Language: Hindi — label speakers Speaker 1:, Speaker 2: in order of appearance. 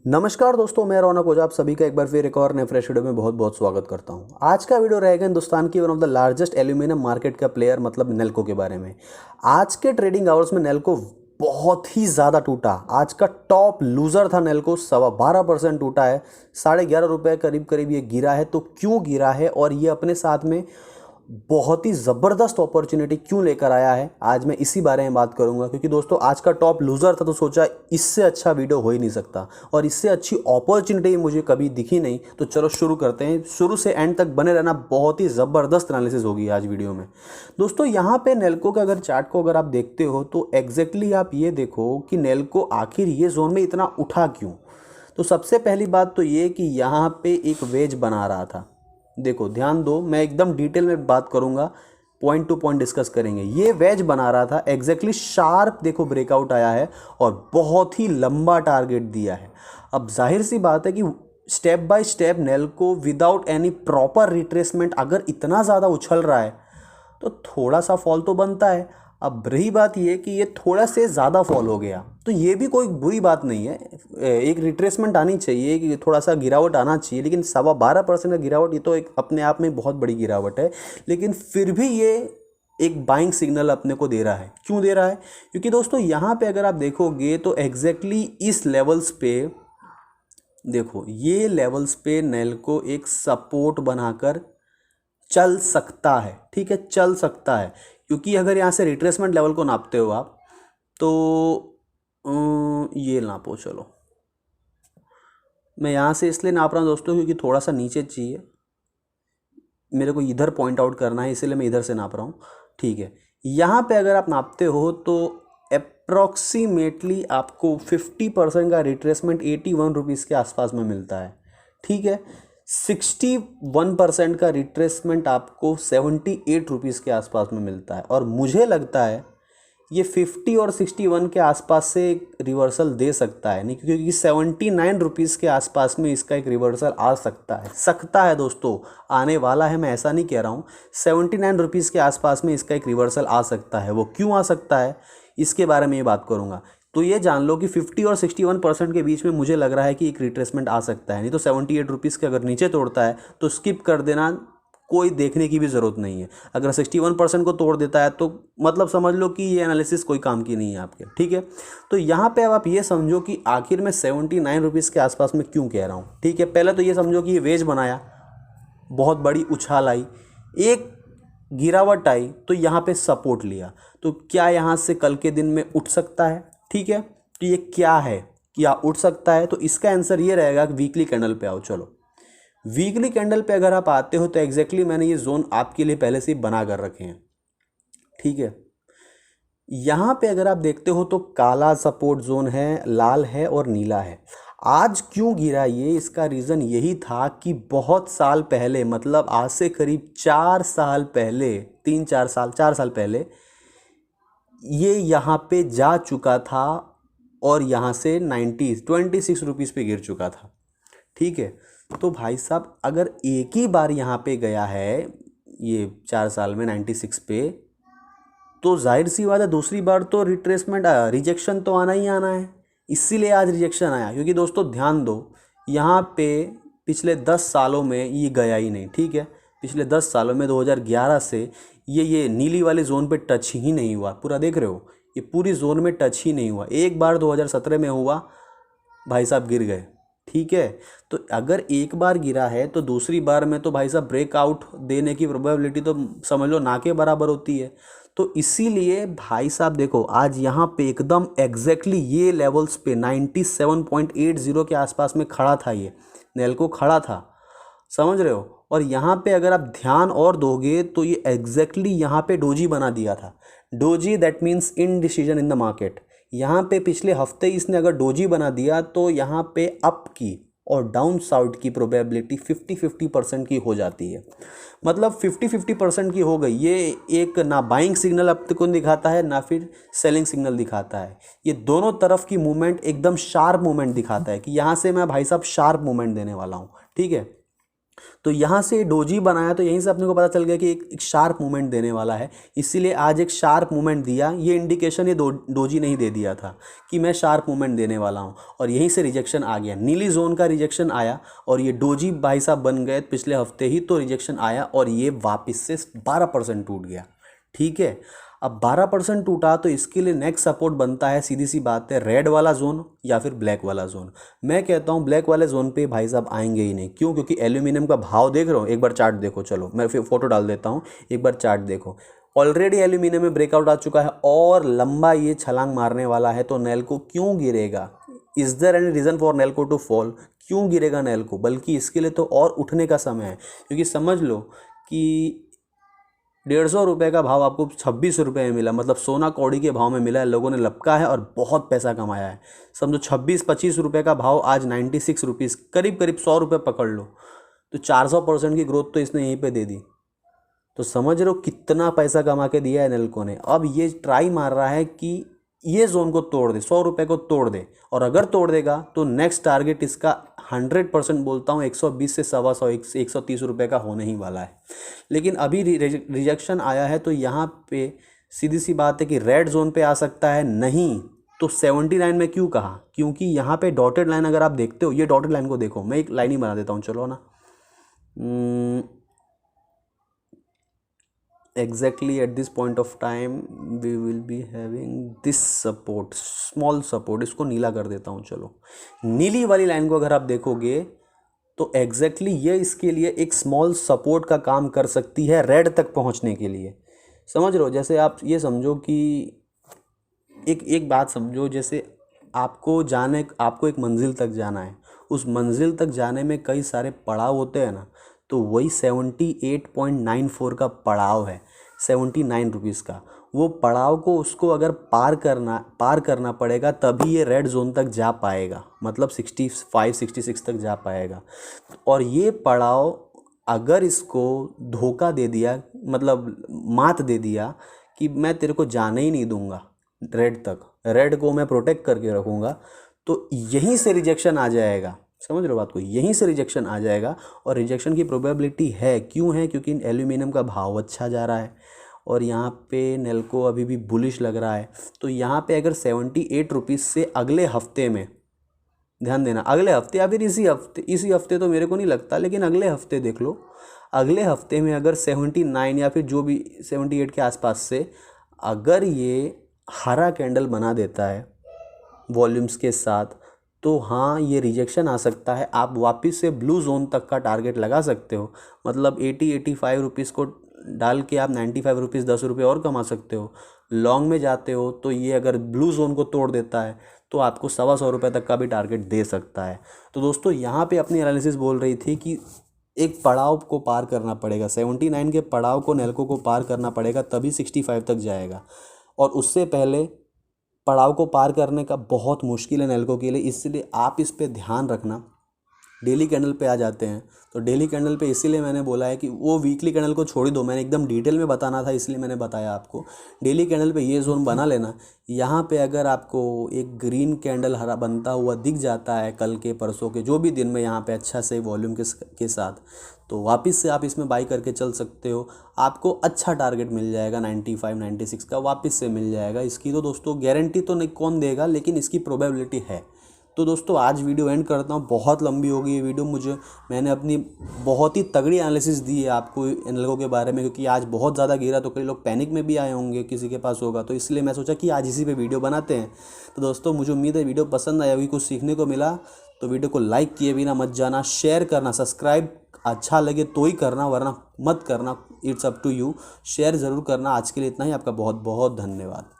Speaker 1: नमस्कार दोस्तों, मैं रौनक ओझा आप सभी का एक बार फिर एक और नए फ्रेश वीडियो में बहुत बहुत स्वागत करता हूं। आज का वीडियो रहेगा हिंदुस्तान की one of the largest aluminium market का प्लेयर मतलब नेल्को के बारे में। आज के ट्रेडिंग आवर्स में नेल्को बहुत ही ज़्यादा टूटा। आज का टॉप लूज़र था नेल्को, 12.25% टूटा है। ₹11.5 करीब करीब ये गिरा है। तो क्यों गिरा है और ये अपने साथ में बहुत ही ज़बरदस्त अपॉर्चुनिटी क्यों लेकर आया है, आज मैं इसी बारे में बात करूंगा। क्योंकि दोस्तों आज का टॉप लूज़र था तो सोचा इससे अच्छा वीडियो हो ही नहीं सकता और इससे अच्छी अपॉर्चुनिटी मुझे कभी दिखी नहीं। तो चलो शुरू करते हैं, शुरू से एंड तक बने रहना, बहुत ही ज़बरदस्त एनालिसिस होगी आज वीडियो में। दोस्तों यहाँ पे नेल्को का अगर चार्ट को अगर आप देखते हो तो एग्जैक्टली आप ये देखो कि नेल्को आखिर ये जोन में इतना उठा क्यों। तो सबसे पहली बात तो ये कि यहाँ पे एक वेज बना रहा था। देखो ध्यान दो, मैं एकदम डिटेल में बात करूंगा, पॉइंट टू पॉइंट डिस्कस करेंगे। ये वेज बना रहा था एग्जैक्टली शार्प, देखो ब्रेकआउट आया है और बहुत ही लंबा टारगेट दिया है। अब जाहिर सी बात है कि step by step Nelco without any proper retracement अगर इतना ज़्यादा उछल रहा है तो थोड़ा सा फॉल तो बनता है। अब रही बात ये कि ये थोड़ा से ज़्यादा फॉल हो गया तो ये भी कोई बुरी बात नहीं है, एक रिट्रेसमेंट आनी चाहिए कि थोड़ा सा गिरावट आना चाहिए। लेकिन 12.25% का गिरावट ये तो एक अपने आप में बहुत बड़ी गिरावट है, लेकिन फिर भी ये एक बाइंग सिग्नल अपने को दे रहा है। क्यों दे रहा है? क्योंकि दोस्तों यहाँ पे अगर आप देखोगे तो एग्जैक्टली इस लेवल्स पे देखो, ये लेवल्स पे नेल्को एक सपोर्ट बनाकर चल सकता है। ठीक है, चल सकता है। क्योंकि अगर यहाँ से रिट्रेसमेंट लेवल को नापते हो आप तो ये नापो। चलो मैं यहाँ से इसलिए नाप रहा हूँ दोस्तों क्योंकि थोड़ा सा नीचे चाहिए, मेरे को इधर पॉइंट आउट करना है, इसलिए मैं इधर से नाप रहा हूँ। ठीक है, यहाँ पे अगर आप नापते हो तो अप्रॉक्सीमेटली आपको 50% का रिट्रेसमेंट 81 रुपीज़ के आसपास में मिलता है। ठीक है, 61% का रिट्रेसमेंट आपको 78 रुपीज़ के आसपास में मिलता है। और मुझे लगता है ये 50 और 61 के आसपास से एक रिवर्सल दे सकता है, नहीं क्योंकि 79 रुपीज़ के आसपास में इसका एक रिवर्सल आ सकता है दोस्तों, आने वाला है, मैं ऐसा नहीं कह रहा हूँ। 79 रुपीज़ के आसपास में इसका एक रिवर्सल आ सकता है। वो क्यों आ सकता है इसके बारे में ये बात करूँगा। तो ये जान लो कि 50 और 61% के बीच में मुझे लग रहा है कि एक रिट्रेसमेंट आ सकता है। नहीं तो 78 रुपीज़ के अगर नीचे तोड़ता है तो स्किप कर देना, कोई देखने की भी ज़रूरत नहीं है। अगर 61% को तोड़ देता है तो मतलब समझ लो कि ये एनालिसिस कोई काम की नहीं है आपके। ठीक है, तो यहाँ पे अब आप ये समझो कि आखिर में 79 रुपीज़ के आसपास में क्यों कह रहा हूँ। ठीक है, पहले तो ये समझो कि ये वेज बनाया, बहुत बड़ी उछाल आई, एक गिरावट आई तो यहाँ पे सपोर्ट लिया। तो क्या यहाँ से कल के दिन में उठ सकता है? ठीक है, तो ये क्या है, क्या उठ सकता है? तो इसका आंसर ये रहेगा कि वीकली कैंडल पे आओ। चलो वीकली कैंडल पे अगर आप आते हो तो एग्जैक्टली मैंने ये जोन आपके लिए पहले से ही बना कर रखे हैं। ठीक है, यहाँ पे अगर आप देखते हो तो काला सपोर्ट जोन है, लाल है और नीला है। आज क्यों गिरा ये, इसका रीज़न यही था कि बहुत साल पहले, मतलब आज से करीब 4 साल पहले, 4 साल पहले ये यहाँ पे जा चुका था और यहाँ से 26 रुपीज़ पे गिर चुका था। ठीक है, तो भाई साहब अगर एक ही बार यहाँ पे गया है ये 4 साल में 96 पे, तो जाहिर सी बात है दूसरी बार तो रिट्रेसमेंट रिजेक्शन तो आना ही आना है। इसीलिए आज रिजेक्शन आया। क्योंकि दोस्तों ध्यान दो, यहाँ पे पिछले 10 सालों में ये गया ही नहीं। ठीक है, पिछले 10 सालों में 2011 से ये नीली वाली जोन पे टच ही नहीं हुआ। पूरा देख रहे हो, ये पूरी जोन में टच ही नहीं हुआ। एक बार 2017 में हुआ, भाई साहब गिर गए। ठीक है, तो अगर एक बार गिरा है तो दूसरी बार में तो भाई साहब ब्रेकआउट देने की प्रोबेबिलिटी तो समझ लो ना के बराबर होती है। तो इसीलिए भाई साहब देखो आज यहाँ पे एकदम एग्जैक्टली ये लेवल्स पे 97.80 के आसपास में खड़ा था, ये नेल्को खड़ा था, समझ रहे हो। और यहाँ पे अगर आप ध्यान और दोगे तो ये एग्जैक्टली यहाँ पे डोजी बना दिया था। Doji that means indecision in the market. यहाँ पे पिछले हफ्ते इसने अगर डोजी बना दिया तो यहाँ पे अप की और डाउन साउड की प्रोबेबिलिटी 50-50% की हो जाती है। मतलब 50-50% की हो गई। ये एक ना बाइंग सिग्नल अब तक को दिखाता है ना फिर सेलिंग सिग्नल दिखाता है। ये दोनों तरफ की मूवमेंट एकदम शार्प मूवमेंट दिखाता है कि यहाँ से मैं भाई साहब शार्प मूवमेंट देने वाला हूँ। ठीक है, तो यहाँ से डोजी बनाया, तो यहीं से अपने को पता चल गया कि एक शार्प मूवमेंट देने वाला है, इसीलिए आज एक शार्प मूवमेंट दिया। ये इंडिकेशन ये डोजी नहीं दे दिया था कि मैं शार्प मूवमेंट देने वाला हूँ, और यहीं से रिजेक्शन आ गया, नीली जोन का रिजेक्शन आया, और ये डोजी भाई साहब बन गए पिछले हफ्ते ही, तो रिजेक्शन आया और ये वापस से 12% टूट गया। ठीक है, अब 12% टूटा तो इसके लिए नेक्स्ट सपोर्ट बनता है, सीधी सी बात है, रेड वाला जोन या फिर ब्लैक वाला जोन। मैं कहता हूँ ब्लैक वाले जोन पे भाई साहब आएंगे ही नहीं। क्यों? क्योंकि एल्यूमिनियम का भाव देख रहे हो, एक बार चार्ट देखो, चलो मैं फिर फोटो डाल देता हूँ, एक बार चार्ट देखो। ऑलरेडी एल्यूमिनियम में ब्रेकआउट आ चुका है और लंबा ये छलांग मारने वाला है, तो नेल्को क्यों गिरेगा? Is there any reason for Nelco to fall? क्यों गिरेगा नेल्को? बल्कि इसके लिए तो और उठने का समय है, क्योंकि समझ लो कि 150 रुपये का भाव आपको 26 रुपये में मिला, मतलब सोना कौड़ी के भाव में मिला है, लोगों ने लपका है और बहुत पैसा कमाया है। समझो 26-25 रुपये का भाव आज 96 रुपीज़, करीब करीब 100 रुपये पकड़ लो, तो 400% की ग्रोथ तो इसने यहीं पे दे दी। तो समझ रहे हो कितना पैसा कमा के दिया है नेल्को ने। अब ये ट्राई मार रहा है कि ये जोन को तोड़ दे, 100 रुपये को तोड़ दे, और अगर तोड़ देगा तो नेक्स्ट टारगेट इसका 100% बोलता हूँ 120 से 125 130 रुपये का होने ही वाला है। लेकिन अभी रिजेक्शन आया है, तो यहाँ पे सीधी सी बात है कि रेड जोन पे आ सकता है, नहीं तो 79 में क्यों कहा? क्योंकि यहाँ पे डॉटेड लाइन अगर आप देखते हो, ये डॉटेड लाइन को देखो, मैं एक लाइन ही बना देता हूँ, चलो ना। exactly at this point of time we will be having this support, small support, इसको नीला कर देता हूँ। चलो, नीली वाली लाइन को अगर आप देखोगे तो एग्जैक्टली ये इसके लिए एक स्मॉल सपोर्ट का काम कर सकती है रेड तक पहुँचने के लिए। समझ रहे हो? जैसे आप ये समझो कि एक बात समझो, जैसे आपको एक मंजिल तक जाना है, उस मंजिल तक जाने में कई सारे पड़ाव होते हैं ना, तो वही 78.94 का पड़ाव है, 79 रुपीज़ का। वो पड़ाव को उसको अगर पार करना पड़ेगा, तभी ये रेड जोन तक जा पाएगा, मतलब 65-66 तक जा पाएगा। और ये पड़ाव अगर इसको धोखा दे दिया, मतलब मात दे दिया कि मैं तेरे को जाने ही नहीं दूंगा रेड तक, रेड को मैं प्रोटेक्ट करके रखूँगा, तो यहीं से रिजेक्शन आ जाएगा। समझ रहे हो बात को? यहीं से रिजेक्शन आ जाएगा, और रिजेक्शन की प्रोबेबिलिटी है। क्यों है? क्योंकि एल्यूमिनियम का भाव अच्छा जा रहा है, और यहाँ पे नेल्को अभी भी बुलिश लग रहा है। तो यहाँ पे अगर 78 रुपीज़ से अगले हफ्ते में, ध्यान देना, अगले हफ्ते या फिर इसी हफ्ते तो मेरे को नहीं लगता, लेकिन अगले हफ्ते देख लो, अगले हफ्ते में अगर 79 या फिर जो भी 78 के आसपास से अगर ये हरा कैंडल बना देता है वॉल्यूम्स के साथ, तो हाँ ये रिजेक्शन आ सकता है। आप वापस से ब्लू जोन तक का टारगेट लगा सकते हो, मतलब 80-85 रुपीज़ को डाल के आप 95 रुपीज़ 10 रुपये और कमा सकते हो। लॉन्ग में जाते हो तो ये अगर ब्लू जोन को तोड़ देता है तो आपको 125 रुपये तक का भी टारगेट दे सकता है। तो दोस्तों यहाँ पे अपनी एनालिसिस बोल रही थी कि एक पड़ाव को पार करना पड़ेगा, 79 के पड़ाव को नेल्को को पार करना पड़ेगा, तभी 65 तक जाएगा, और उससे पहले पड़ाव को पार करने का बहुत मुश्किल है नेल्को के लिए। इसलिए आप इस पे ध्यान रखना। डेली कैंडल पे आ जाते हैं, तो डेली कैंडल पे इसीलिए मैंने बोला है कि वो वीकली कैंडल को छोड़ ही दो, मैंने एकदम डिटेल में बताना था इसलिए मैंने बताया आपको। डेली कैंडल पे ये जोन बना लेना। यहाँ पे अगर आपको एक ग्रीन कैंडल हरा बनता हुआ दिख जाता है कल के परसों के जो भी दिन में यहाँ पे अच्छा से वॉल्यूम के साथ, तो वापस से आप इसमें बाई करके चल सकते हो। आपको अच्छा टारगेट मिल जाएगा 95-96 का, वापस से मिल जाएगा। इसकी तो दोस्तों गारंटी तो नहीं कौन देगा, लेकिन इसकी प्रोबेबिलिटी है। तो दोस्तों आज वीडियो एंड करता हूँ, बहुत लंबी होगी ये वीडियो। मैंने अपनी बहुत ही तगड़ी एनालिसिस दी है आपको नेल्को के बारे में, क्योंकि आज बहुत ज़्यादा गिरा तो कई लोग पैनिक में भी आए होंगे, किसी के पास होगा, तो इसलिए मैं सोचा कि आज इसी पे वीडियो बनाते हैं। तो दोस्तों मुझे उम्मीद है वीडियो पसंद आया होगी, कुछ सीखने को मिला, तो वीडियो को लाइक किए बिना मत जाना, शेयर करना, सब्सक्राइब अच्छा लगे तो ही करना, वरना मत करना, it's up to you. Share ज़रूर करना। आज के लिए इतना ही, आपका बहुत बहुत धन्यवाद।